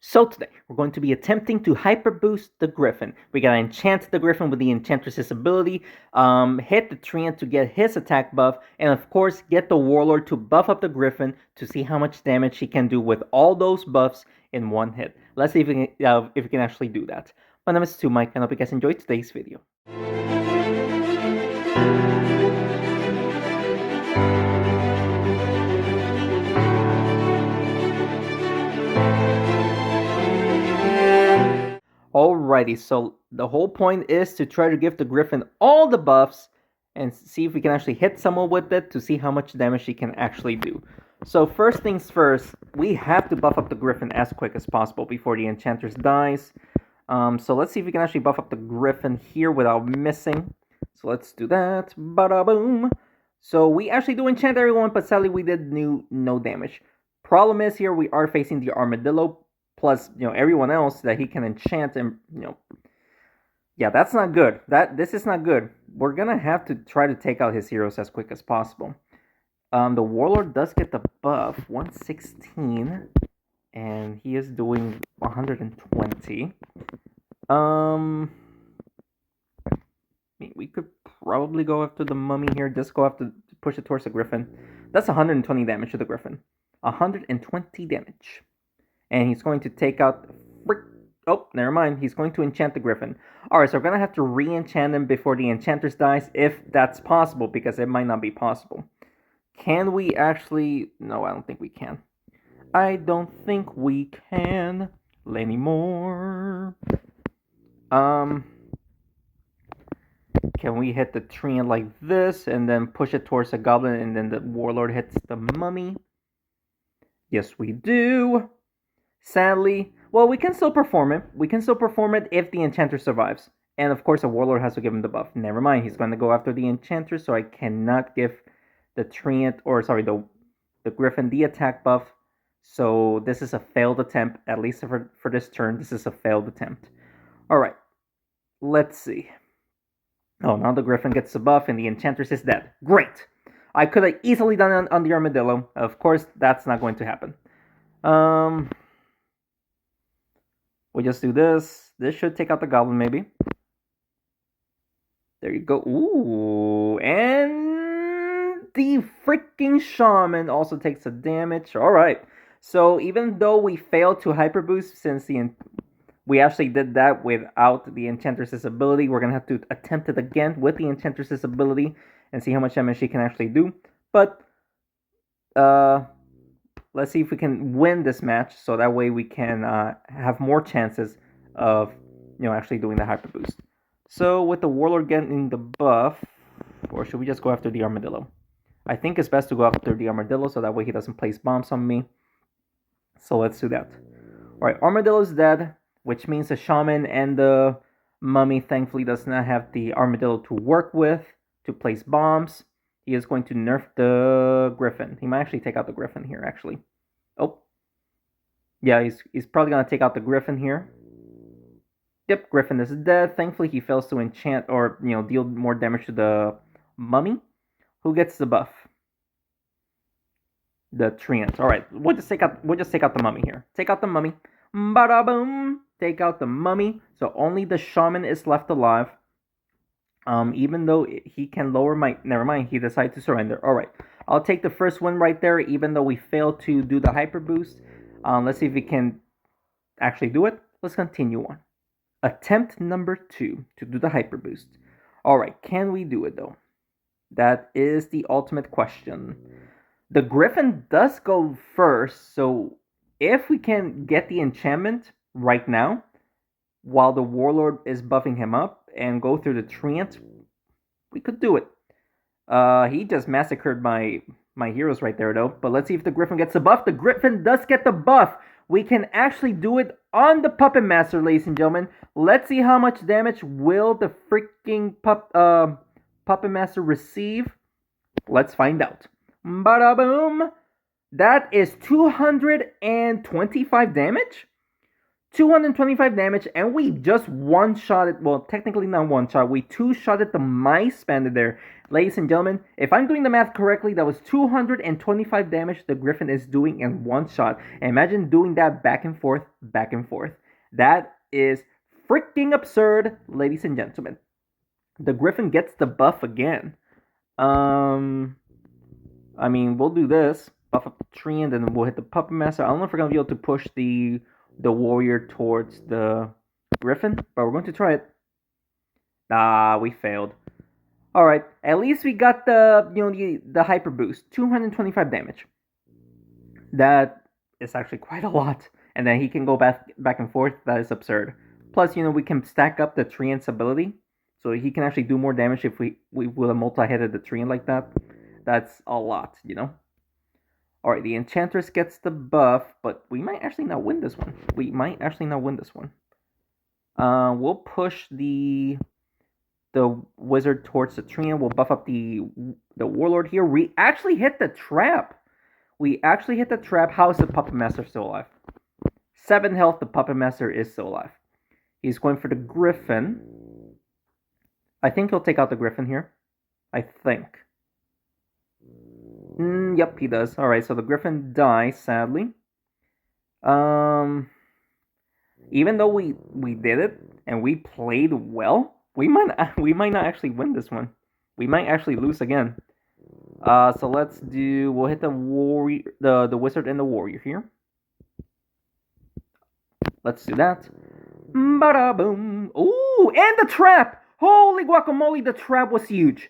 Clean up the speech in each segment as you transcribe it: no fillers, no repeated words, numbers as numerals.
So today, we're going to be attempting to hyperboost the Griffin. We gotta enchant the Griffin with the Enchantress's ability, hit the Treant to get his attack buff, and of course, get the Warlord to buff up the Griffin to see how much damage he can do with all those buffs in one hit. Let's see if we can actually do that. My name is Mike, and I hope you guys enjoyed today's video. Alrighty, so the whole point is to try to give the Griffin all the buffs and see if we can actually hit someone with it to see how much damage she can actually do. So first things first, we have to buff up the Griffin as quick as possible before the Enchantress dies. So let's see if we can actually buff up the Griffin here without missing. So let's do that. Bada boom. So we actually do enchant everyone, but sadly we did no damage. Problem is here we are facing the Armadillo plus everyone else that he can enchant, and yeah, that's not good. This is not good. We're gonna have to try to take out his heroes as quick as possible. The Warlord does get the buff 116, and he is doing 120. We could probably go after the Mummy here. Just go after, push it towards the Griffin. That's 120 damage to the Griffin. 120 damage. And he's going to take out... Oh, never mind. He's going to enchant the Griffin. Alright, so we're going to have to re-enchant him before the Enchantress dies, if that's possible, because it might not be possible. Can we actually... No, I don't think we can. I don't think we can anymore. Can we hit the Treant like this, and then push it towards the Goblin, and then the Warlord hits the Mummy? Yes, we do. Sadly, well, we can still perform it. We can still perform it if the Enchanter survives. And of course, the Warlord has to give him the buff. Never mind, he's going to go after the Enchanter, so I cannot give the Treant, or sorry, the Griffin the attack buff. So this is a failed attempt, at least for this turn. This is a failed attempt. Alright, let's see. Oh, now the Griffin gets the buff and the Enchantress is dead. Great! I could have easily done it on the Armadillo. Of course, that's not going to happen. We just do this. This should take out the Goblin, maybe. There you go. Ooh, and the freaking Shaman also takes a damage. Alright, so even though we failed to Hyperboost, since we actually did that without the Enchantress's ability, we're going to have to attempt it again with the Enchantress's ability and see how much damage she can actually do. But, let's see if we can win this match, so that way we can have more chances of, actually doing the Hyper Boost. So with the Warlord getting the buff, or should we just go after the Armadillo? I think it's best to go after the Armadillo, so that way he doesn't place bombs on me. So let's do that. Alright, Armadillo's dead, which means the Shaman and the Mummy thankfully does not have the Armadillo to work with to place bombs. He is going to nerf the Griffin. He might actually take out the Griffin here, actually. Oh. Yeah, he's probably going to take out the Griffin here. Yep, Griffin is dead. Thankfully, he fails to enchant or, deal more damage to the Mummy. Who gets the buff? The Treant. Alright, we'll just take out the Mummy here. Take out the Mummy. Bada boom! Take out the Mummy. So only the Shaman is left alive. Even though he can lower my... Never mind, he decided to surrender. Alright, I'll take the first one right there, even though we failed to do the Hyper Boost. Let's see if we can actually do it. Let's continue on. Attempt number 2 to do the Hyper Boost. Alright, can we do it though? That is the ultimate question. The Griffin does go first, so if we can get the enchantment right now, while the Warlord is buffing him up, and go through the Treant, we could do it. He just massacred my heroes right there, though. But let's see if the Griffin gets the buff. The Griffin does get the buff. We can actually do it on the Puppet Master, ladies and gentlemen. Let's see how much damage will the freaking Puppet Master receive. Let's find out. Bada boom! That is 225 damage. 225 damage, and we just one-shotted, well, technically not one-shot, we two-shotted the mice bandit there. Ladies and gentlemen, if I'm doing the math correctly, that was 225 damage the Griffin is doing in one shot. And imagine doing that back and forth, back and forth. That is freaking absurd, ladies and gentlemen. The Griffin gets the buff again. I mean, we'll do this, buff up the tree, and then we'll hit the Puppet Master. I don't know if we're going to be able to push the warrior towards the Griffin, but we're going to try it. Ah, we failed. All right, at least we got the hyper boost, 225 damage. That is actually quite a lot, and then he can go back and forth. That is absurd. Plus, we can stack up the Treant's ability, so he can actually do more damage if we will have multi-hitted the Treant like that. That's a lot, Alright, the Enchantress gets the buff, but we might actually not win this one. We'll push the wizard towards the tree, and we'll buff up the warlord here. We actually hit the trap. How is the Puppet Master still alive? 7 health, the Puppet Master is still alive. He's going for the Griffin. I think he'll take out the Griffin here. I think. Yep, he does. Alright, so the Griffin dies, sadly. Even though we did it, and we played well, we might not actually win this one. We might actually lose again. So we'll hit the warrior, the wizard and the warrior here. Let's do that. Bada boom. Ooh, and the trap! Holy guacamole, the trap was huge.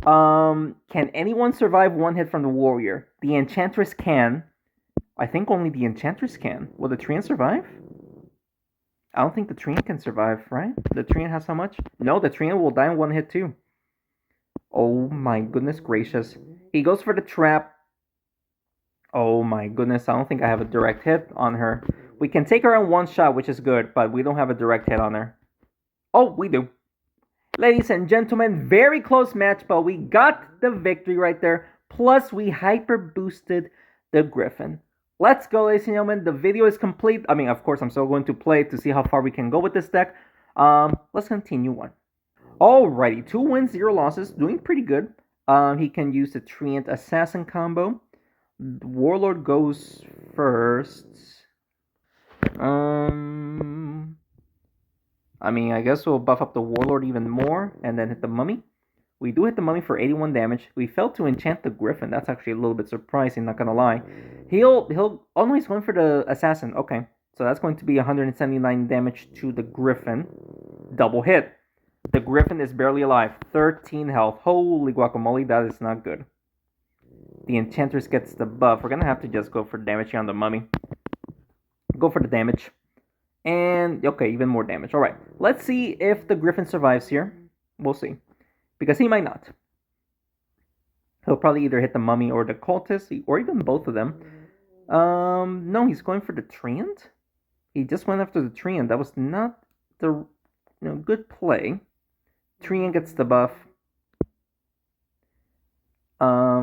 Can anyone survive one hit from the warrior? The Enchantress can. I think only the Enchantress can. Will the Treant survive? I don't think the Treant can survive, right? The Treant has how much? No, the Treant will die in one hit too. Oh my goodness gracious. He goes for the trap. Oh my goodness, I don't think I have a direct hit on her. We can take her in one shot, which is good, but we don't have a direct hit on her. Oh, we do. Ladies and gentlemen, very close match, but we got the victory right there. Plus, we hyper boosted the Griffin. Let's go, ladies and gentlemen. The video is complete. I mean, of course, I'm still going to play to see how far we can go with this deck. Let's continue on. Alrighty, 2 wins, 0 losses. Doing pretty good. He can use the Treant Assassin combo. The Warlord goes first. I mean, I guess we'll buff up the Warlord even more and then hit the Mummy. We do hit the Mummy for 81 damage. We failed to enchant the Griffin. That's actually a little bit surprising, not gonna lie. Oh no, he's going for the Assassin. Okay, so that's going to be 179 damage to the Griffin. Double hit. The Griffin is barely alive. 13 health. Holy guacamole, that is not good. The Enchantress gets the buff. We're gonna have to just go for damage here on the Mummy. Go for the damage. And, okay, even more damage. Alright, let's see if the Griffin survives here. We'll see. Because he might not. He'll probably either hit the Mummy or the Cultist, or even both of them. No, he's going for the Treant. He just went after the Treant. That was not the good play. Treant gets the buff. I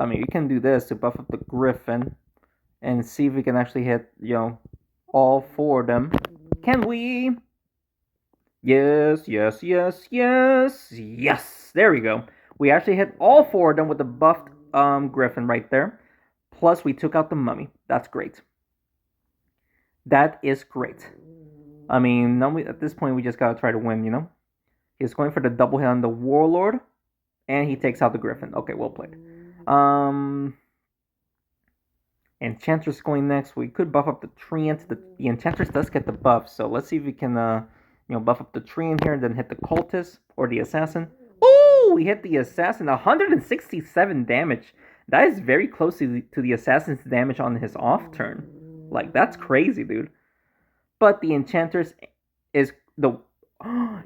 mean, you can do this to buff up the Griffin and see if we can actually hit, all 4 of them. Can we? Yes. There we go. We actually hit all 4 of them with the buffed Griffin right there. Plus, we took out the Mummy. That's great. That is great. I mean, at this point, we just gotta try to win, He's going for the double hit on the Warlord, and he takes out the Griffin. Okay, well played. Enchantress going next. We could buff up the Treant. The Enchantress does get the buff, so let's see if we can, buff up the Treant here and then hit the Cultist or the Assassin. Ooh, we hit the Assassin. 167 damage. That is very close to the Assassin's damage on his off turn. Like, that's crazy, dude. But the Enchantress is the...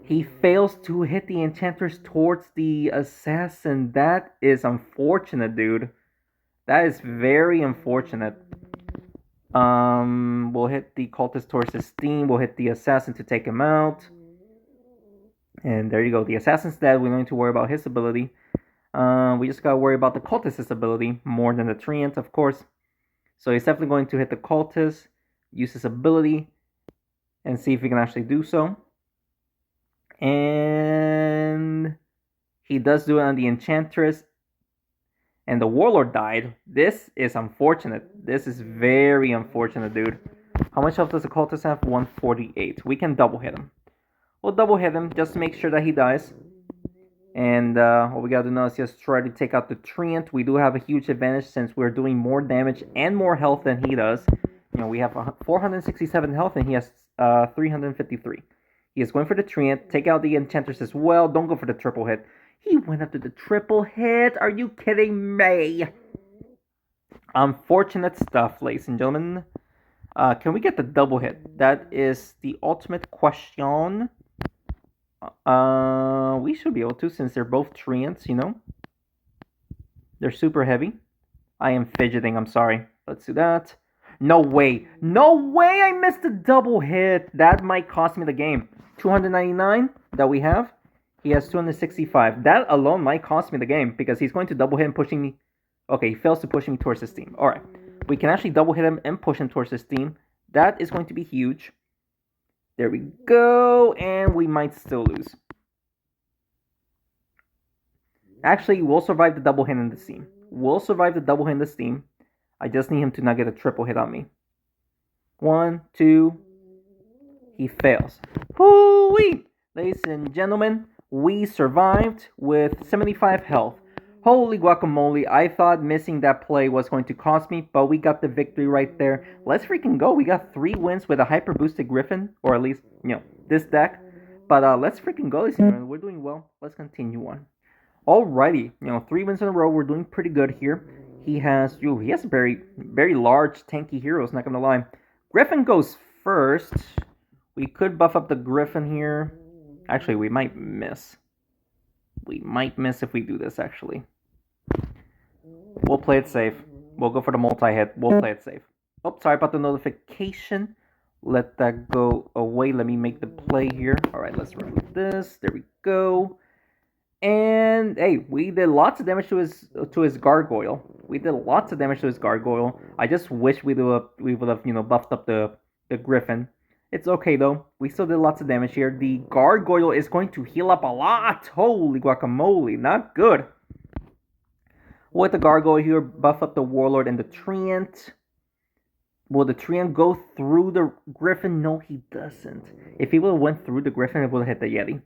he fails to hit the Enchantress towards the Assassin. That is unfortunate, dude. That is very unfortunate. We'll hit the Cultist towards his steam. We'll hit the Assassin to take him out. And there you go. The Assassin's dead. We don't need to worry about his ability. We just gotta worry about the cultist's ability more than the treant, of course. So he's definitely going to hit the cultist, use his ability, and see if he can actually do so. And he does do it on the enchantress, and the warlord died. This is unfortunate. This is very unfortunate, dude. How much health does the cultist have? 148. We can double hit him. We'll double hit him just to make sure that he dies. And what we gotta do now is just try to take out the treant. We do have a huge advantage since we're doing more damage and more health than he does. You know, we have 467 health and he has 353. He is going for the treant. Take out the enchantress as well. Don't go for the triple hit. He went after the triple hit. Are you kidding me? Unfortunate stuff, ladies and gentlemen. Can we get the double hit? That is the ultimate question. We should be able to since they're both treants, you know. They're super heavy. I am fidgeting, I'm sorry. Let's do that. No way. No way I missed a double hit. That might cost me the game. 299 that we have. He has 265. That alone might cost me the game because he's going to double hit and pushing me. Okay, he fails to push me towards his team. Alright. We can actually double hit him and push him towards his team. That is going to be huge. There we go. And we might still lose. Actually, we'll survive the double hit in the steam. We'll survive the double hit in the steam. I just need him to not get a triple hit on me. 1, 2. He fails. Hoo-wee! Ladies and gentlemen, we survived with 75 health. Holy guacamole, I thought missing that play was going to cost me, but we got the victory right there. Let's freaking go. We got 3 wins with a Hyperboosted Griffin, or at least, you know, this deck. But let's freaking go, ladies and gentlemen. We're doing well. Let's continue on. Alrighty, you know, 3 wins in a row. We're doing pretty good here. He has a very, very large tanky heroes, not gonna lie. Griffin goes first. We could buff up the Griffin here. Actually, we might miss. We might miss if we do this, actually. We'll play it safe. We'll go for the multi-hit. We'll play it safe. Oh, sorry about the notification. Let that go away. Let me make the play here. Alright, let's remove this. There we go. And hey, we did lots of damage to his gargoyle. We did lots of damage to his gargoyle. I just wish we would have buffed up the Griffin. It's okay though. We still did lots of damage here. The gargoyle is going to heal up a lot. Holy guacamole, not good. With the gargoyle here, buff up the warlord and the treant. Will the treant go through the Griffin? No, he doesn't. If he would have went through the Griffin, it would have hit the Yeti.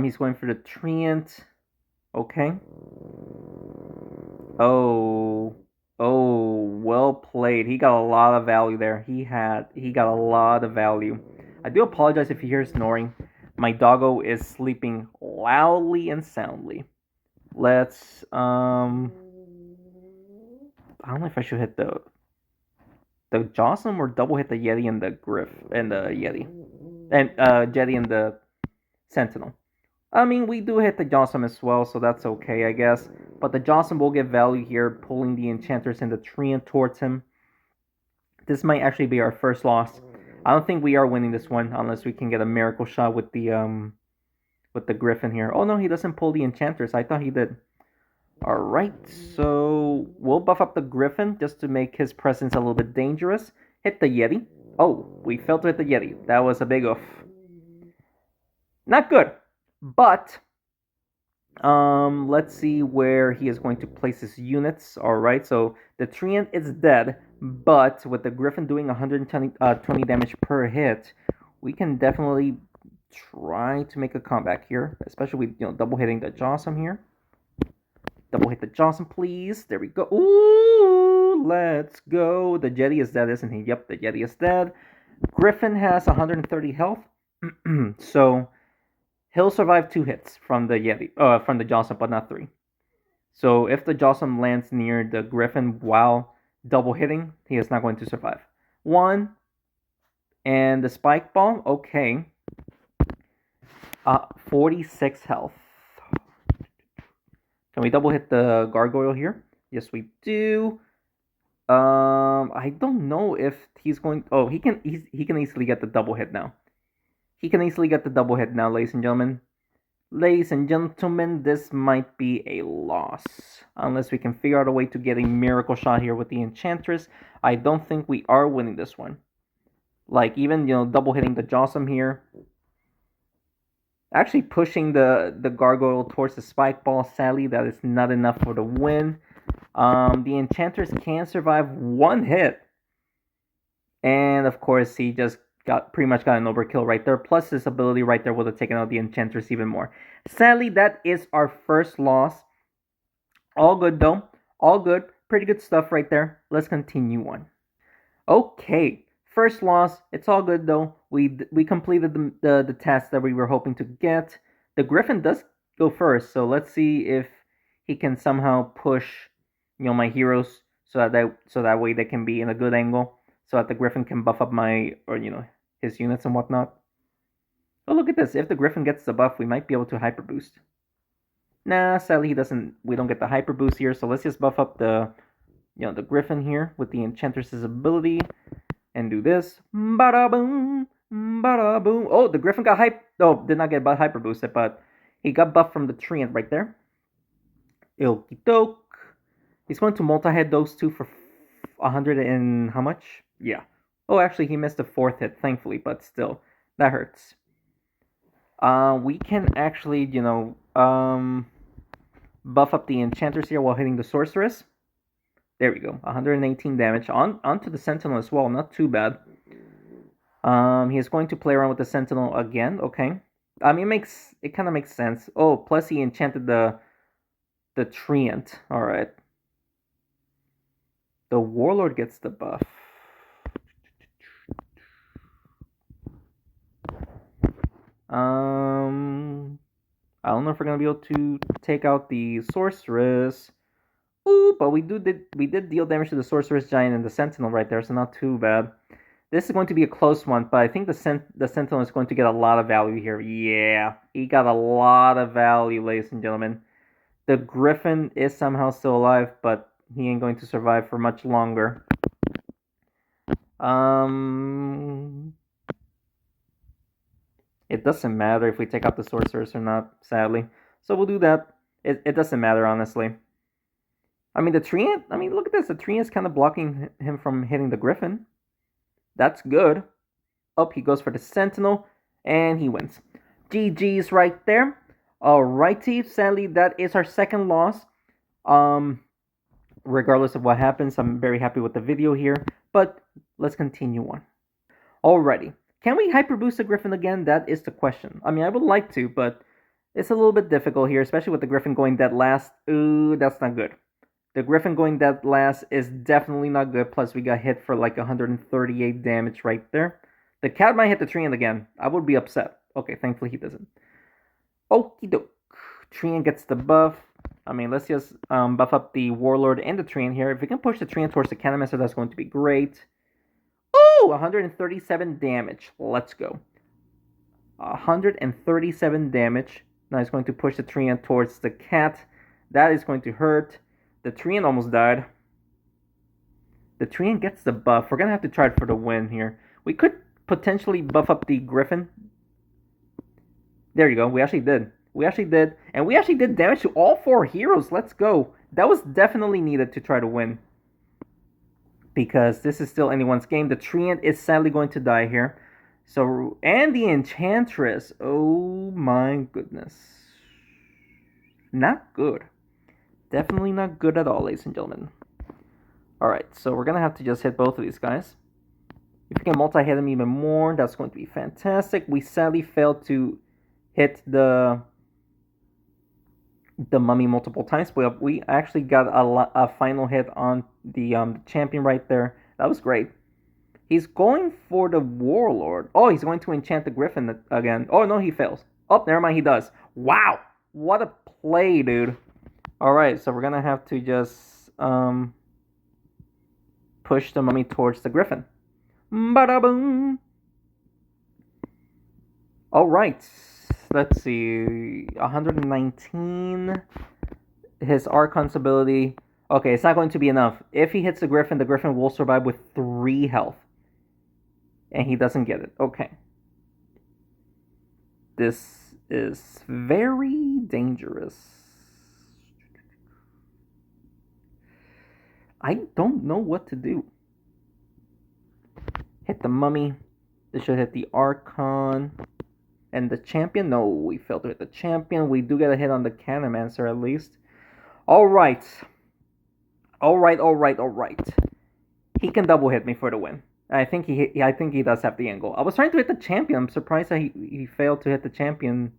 He's going for the treant. Okay. Oh, well played. He got a lot of value there. He got a lot of value. I do apologize if you hear snoring. My doggo is sleeping loudly and soundly. Let's I don't know if I should hit the Jocelyn or double hit the Yeti and the Griff and the Yeti. And Yeti and the Sentinel. I mean, we do hit the Jocelyn as well, so that's okay, I guess. But the Jocelyn will get value here, pulling the Enchantress and the treant towards him. This might actually be our first loss. I don't think we are winning this one unless we can get a miracle shot with the Griffin here. Oh no, he doesn't pull the Enchantress. I thought he did. Alright, so we'll buff up the Griffin just to make his presence a little bit dangerous. Hit the Yeti. Oh, we failed to hit the Yeti. That was a big oof. Not good. But let's see where he is going to place his units. Alright, so the treant is dead, but with the Griffin doing 120 damage per hit, we can definitely try to make a comeback here, especially with double hitting the Jocelyn here. Double hit the Jocelyn, please. There we go. Ooh, let's go. The Yeti is dead, isn't he? Yep, the Yeti is dead. Griffin has 130 health, so he'll survive 2 hits from the Yeti, from the Jocelyn, but not 3. So if the Jocelyn lands near the Griffin while double hitting, he is not going to survive. 1, and the Spike Ball, okay. 46 health. Can we double hit the Gargoyle here? Yes, we do. I don't know if he's going. Oh, he can easily get the double hit now. He can easily get the double hit now, ladies and gentlemen. Ladies and gentlemen, this might be a loss. Unless we can figure out a way to get a miracle shot here with the Enchantress. I don't think we are winning this one. Like, even, double hitting the Jawsome here. Actually pushing the Gargoyle towards the Spike Ball. Sadly, that is not enough for the win. The Enchantress can survive one hit. And, of course, he just pretty much got an overkill right there. Plus, his ability right there would have taken out the Enchantress even more. Sadly, that is our first loss. All good, though. All good. Pretty good stuff right there. Let's continue on. Okay, first loss. It's all good though. We completed the task that we were hoping to get. The Griffin does go first, so let's see if he can somehow push, my heroes so that way they can be in a good angle, so that the Griffin can buff up his units and whatnot. Oh, look at this! If the Griffin gets the buff, we might be able to hyper boost. Nah, sadly he doesn't. We don't get the hyper boost here, so let's just buff up the Griffin here with the Enchantress's ability and do this. Bada boom, bada boom. Oh, the Griffin got hype. Oh, did not get hyper boosted, but he got buffed from the treant right there. Ilky doke. He's going to multi-hit those two for 100 and how much? Yeah. Oh, actually, he missed the fourth hit, thankfully, but still, that hurts. We can actually, buff up the Enchantress here while hitting the Sorceress. There we go, 118 damage onto the Sentinel as well. Not too bad. He is going to play around with the Sentinel again. Okay, I mean it kind of makes sense. Oh, plus he enchanted the Treant. All right. The Warlord gets the buff. I don't know if we're gonna be able to take out the Sorceress. Ooh, but we did deal damage to the Sorceress Giant and the Sentinel right there, so not too bad. This is going to be a close one, but I think the Sentinel is going to get a lot of value here. Yeah, he got a lot of value, ladies and gentlemen. The Griffin is somehow still alive, but he ain't going to survive for much longer. It doesn't matter if we take out the Sorceress or not, sadly. So we'll do that. It doesn't matter, honestly. I mean, the Treant, look at this. The Treant is kind of blocking him from hitting the Griffin. That's good. Up he goes for the Sentinel, and he wins. GG's right there. Alrighty, sadly, that is our second loss. Regardless of what happens, I'm very happy with the video here, but let's continue on. Alrighty. Can we hyper boost the Griffin again? That is the question. I would like to, but it's a little bit difficult here, especially with the Griffin going dead last. Ooh, that's not good. The Griffin going dead last is definitely not good. Plus, we got hit for like 138 damage right there. The cat might hit the Treant again. I would be upset. Okay, thankfully he doesn't. Okie doke. Treant gets the buff. Let's just buff up the Warlord and the Treant here. If we can push the Treant towards the Cannonmaster, that's going to be great. Ooh, 137 damage. Let's go. 137 damage. Now he's going to push the Treant towards the cat. That is going to hurt. The Treant almost died. The Treant gets the buff. We're going to have to try it for the win here. We could potentially buff up the Griffin. There you go. We actually did. And we actually did damage to all four heroes. Let's go. That was definitely needed to try to win. Because this is still anyone's game. The Treant is sadly going to die here. So, and the Enchantress. Oh my goodness. Not good. Definitely not good at all, ladies and gentlemen. Alright, so we're going to have to just hit both of these guys. If we can multi-hit them even more, that's going to be fantastic. We sadly failed to hit the Mummy multiple times. We actually got a final hit on the champion right there. That was great. He's going for the Warlord. Oh, he's going to enchant the Griffin again. Oh, no, he fails. Oh, never mind, he does. Wow, what a play, dude. Alright, so we're going to have to just push the Mummy towards the Griffin. Bada boom. Alright, let's see. 119. His Archon's ability. Okay, it's not going to be enough. If he hits the Griffin will survive with 3 health. And he doesn't get it. Okay. This is very dangerous. I don't know what to do. Hit the mummy. This should hit the Archon. And the champion? No, we failed to hit the champion. We do get a hit on the Canomancer at least. Alright. Alright. He can double hit me for the win. I think he does have the angle. I was trying to hit the champion. I'm surprised that he failed to hit the champion.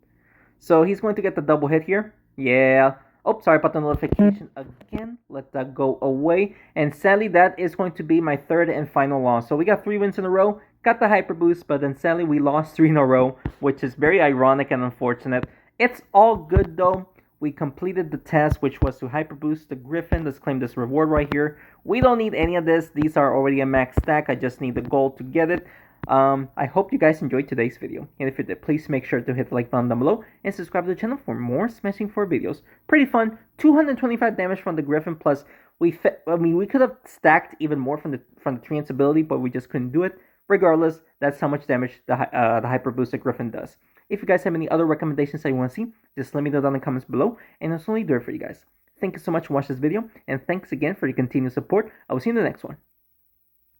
So he's going to get the double hit here. Yeah. Oh, sorry about the notification again. Let that go away. And sadly, that is going to be my third and final loss. So we got 3 wins in a row. Got the hyper boost, but then sadly we lost 3 in a row, which is very ironic and unfortunate. It's all good though. We completed the task, which was to hyper boost the Griffin. Let's claim this reward right here. We don't need any of this. These are already a max stack. I just need the gold to get it. I hope you guys enjoyed today's video, and if you did, please make sure to hit the like button down below and subscribe to the channel for more Smashing 4 videos. Pretty fun. 225 damage from the Griffin, plus we could have stacked even more from the Treant's ability, but we just couldn't do it. Regardless, that's how much damage the Hyper Boosted Griffin does. If you guys have any other recommendations that you want to see, just let me know down in the comments below, and I'll certainly do it for you guys. Thank you so much for watching this video, and thanks again for your continued support. I will see you in the next one.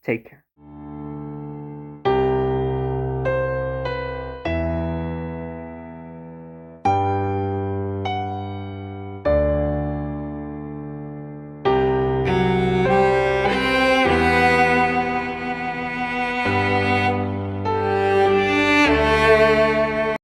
Take care.